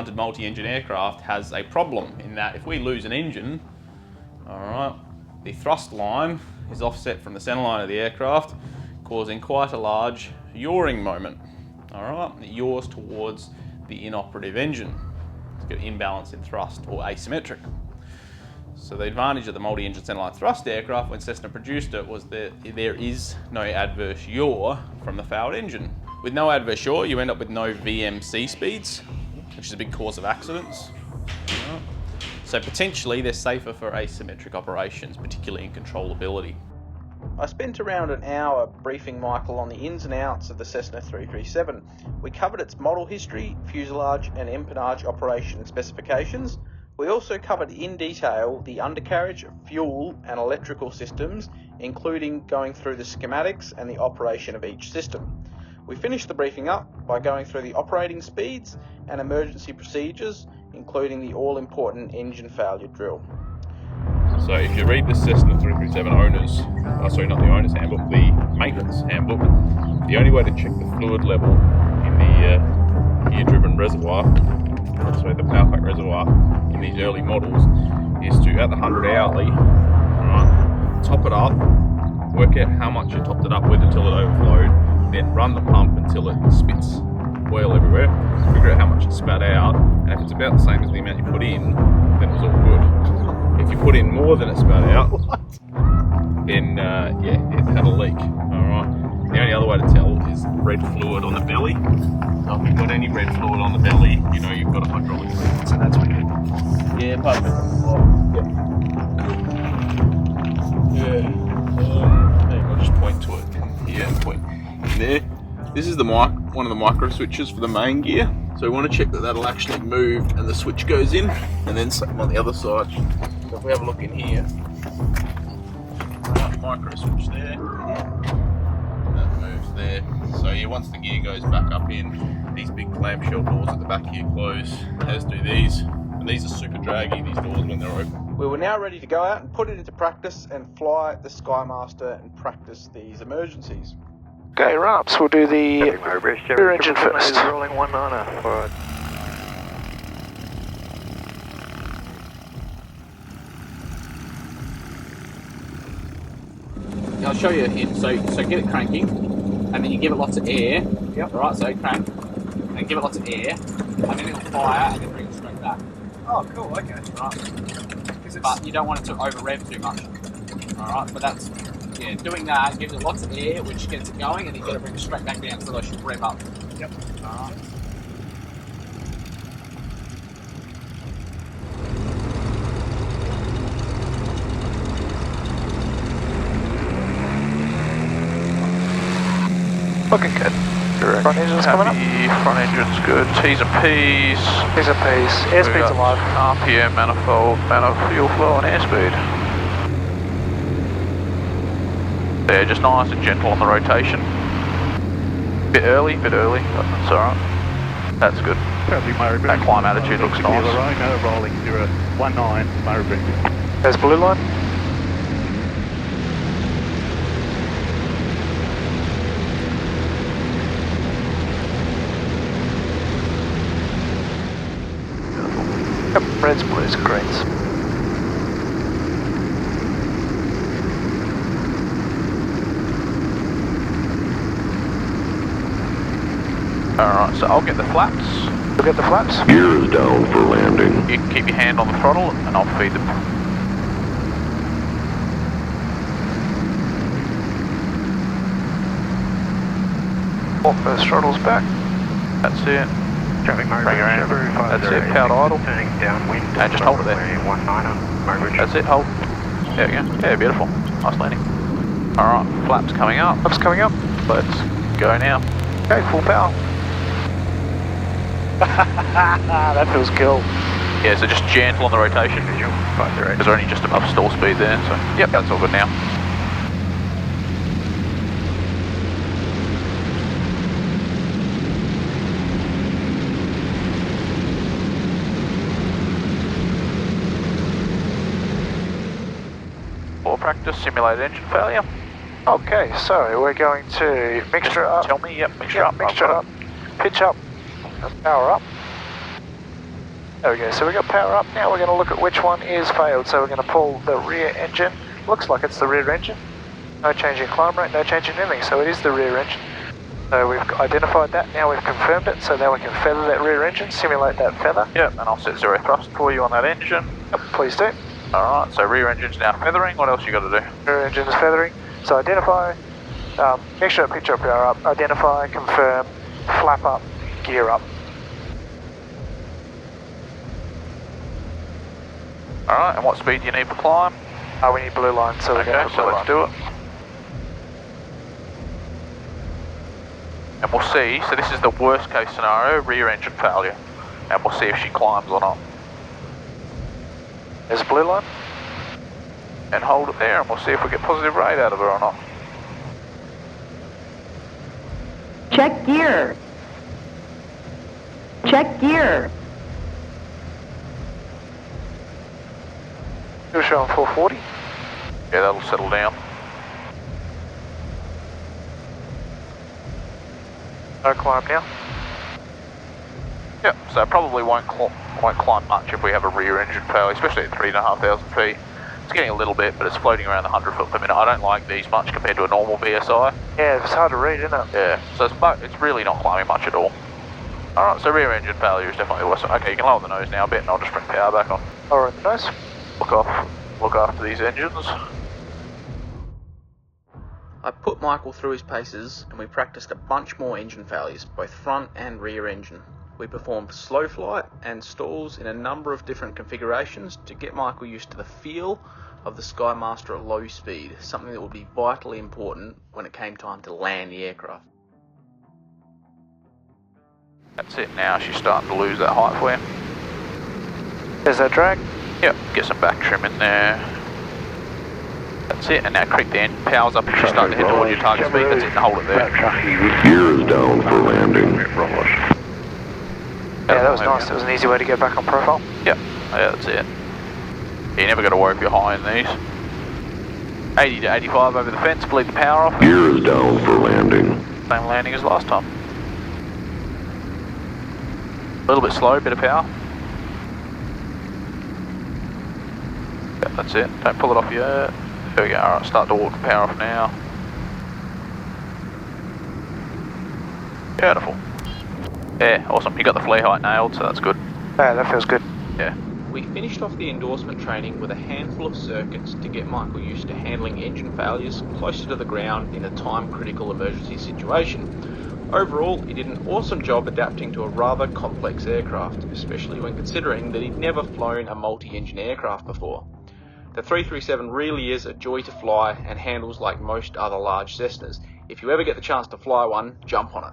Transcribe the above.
mounted multi-engine aircraft has a problem in that if we lose an engine, all right, the thrust line is offset from the center line of the aircraft, causing quite a large yawing moment. All right, it yaws towards the inoperative engine. It's got imbalance in thrust or asymmetric. So the advantage of the multi-engine centerline thrust aircraft when Cessna produced it was that there is no adverse yaw from the fouled engine. With no adverse yaw, you end up with no VMC speeds, which is a big cause of accidents. Right. So potentially they're safer for asymmetric operations, particularly in controllability. I spent around an hour briefing Michael on the ins and outs of the Cessna 337. We covered its model history, fuselage and empennage operation and specifications. We also covered in detail the undercarriage, fuel and electrical systems, including going through the schematics and the operation of each system. We finished the briefing up by going through the operating speeds and emergency procedures, including the all-important engine failure drill. So if you read the Cessna 337 owners, sorry, not the owner's handbook, the maintenance handbook, the only way to check the fluid level in the gear-driven reservoir, sorry, the power pack reservoir in these early models, is to, at the 100 hourly, right, top it up, work out how much you topped it up with until it overflowed, then run the pump until it spits oil everywhere, figure out how much it spat out, and if it's about the same as the amount you put in, then it was all good. If you put in more than it spat out, then yeah, it had a leak. Alright. The only other way to tell is red fluid on the belly. So if you've got any red fluid on the belly, you know you've got a hydraulic leak. So that's what you do. Yeah, pardon me. Yeah. I'll just point to it. Come here and point there. This is the one of the micro switches for the main gear. So we want to check that that'll actually move and the switch goes in, and then same on the other side. So if we have a look in here, micro switch there, that moves there. So yeah, once the gear goes back up in, these big clamshell doors at the back here close, as do these. And these are super draggy, these doors, when they're open. We were now ready to go out and put it into practice and fly the Skymaster and practice these emergencies. Okay, Raps, we'll do the rear engine first. Rolling 19 forward. I'll show you a hint. So get it cranking, and then you give it lots of air. Yep. Right, so crank, and give it lots of air, and then it'll fire, and then bring it straight back. Oh, cool, okay. Right. But you don't want it to over rev too much. Alright, but that's, yeah, doing that gives it lots of air, which gets it going, and then you've got to bring it straight back down so they should rev up. Yep. Alright. Looking good. Front engine's coming up. Front engine's good. T's and P's. T's and P's. Airspeed's alive. RPM, manifold, fuel flow and airspeed. Yeah, just nice and gentle on the rotation. Bit early, but that's alright. That's good. That climb attitude looks nice. No rolling 019 Murray. There's blue line. Yep, reds, blues, greens. Alright, so I'll get the flaps. You'll get the flaps? Gear is down for landing. You can keep your hand on the throttle and I'll feed them. Oh, first throttle's back. That's it. Traffic Bring it around. That's it, powered idle. Turning downwind. And just hold it there. 19 That's it, hold. There we go. Yeah, beautiful. Nice landing. Alright, flaps coming up. Flaps coming up. Let's go now. Okay, full power. That feels cool. Yeah, so just gentle on the rotation. Because we're only just above stall speed there, so yep, that's all good now. For practice, simulated engine failure. Okay, so we're going to mixture up. Tell me, yep, mixture up. Mixture up. Pitch up. Power up. There we go, so we got power up. Now we're going to look at which one is failed. So we're going to pull the rear engine. Looks like it's the rear engine. No change in climb rate, no change in anything, so it is the rear engine. So we've identified that, now we've confirmed it, so now we can feather that rear engine, simulate that feather. Yep, and I'll set zero thrust for you on that engine. Yep, please do. Alright, so rear engine's now feathering. What else you got to do? Rear engine is feathering. So identify, make sure pitch up, power up, identify, confirm, flap up, gear up. Alright, and what speed do you need for climb? We need blue line, so we're going to so let's do it. And we'll see, so this is the worst case scenario, rear engine failure. And we'll see if she climbs or not. There's a blue line. And hold it there and we'll see if we get positive rate out of her or not. Check gear. Check gear. Still showing 440. Yeah, that'll settle down. No climb now. Yep, so probably won't climb much if we have a rear engine failure, especially at 3,500 feet. It's getting a little bit, but it's floating around the 100 foot per minute. I don't like these much compared to a normal VSI. Yeah, it's hard to read, isn't it? Yeah, so it's really not climbing much at all. Alright, so rear engine failure is definitely worse. Okay, you can lower the nose now a bit and I'll just bring power back on. Lower the nose. Look after these engines. I put Michael through his paces and we practiced a bunch more engine failures, both front and rear engine. We performed slow flight and stalls in a number of different configurations to get Michael used to the feel of the Skymaster at low speed, something that would be vitally important when it came time to land the aircraft. That's it now, she's starting to lose that height for you. There's that drag. Yep, get some back trim in there. That's it, and now creep the engine powers up and you start to head towards your target speed. That's it, and hold it there. Gear is down for landing. Yeah, that was nice. That was an easy way to get back on profile. Yep, yeah, that's it. You never got to worry if you're high in these. 80 to 85 over the fence, bleed the power off. Gear is down for landing. Same landing as last time. A little bit slow, bit of power. Yep, that's it. Don't pull it off yet. There we go, alright, start to walk the power off now. Beautiful. Yeah, awesome. You got the flare height nailed, so that's good. Yeah, that feels good. Yeah. We finished off the endorsement training with a handful of circuits to get Michael used to handling engine failures closer to the ground in a time-critical emergency situation. Overall, he did an awesome job adapting to a rather complex aircraft, especially when considering that he'd never flown a multi-engine aircraft before. The 337 really is a joy to fly and handles like most other large Cessnas. If you ever get the chance to fly one, jump on it.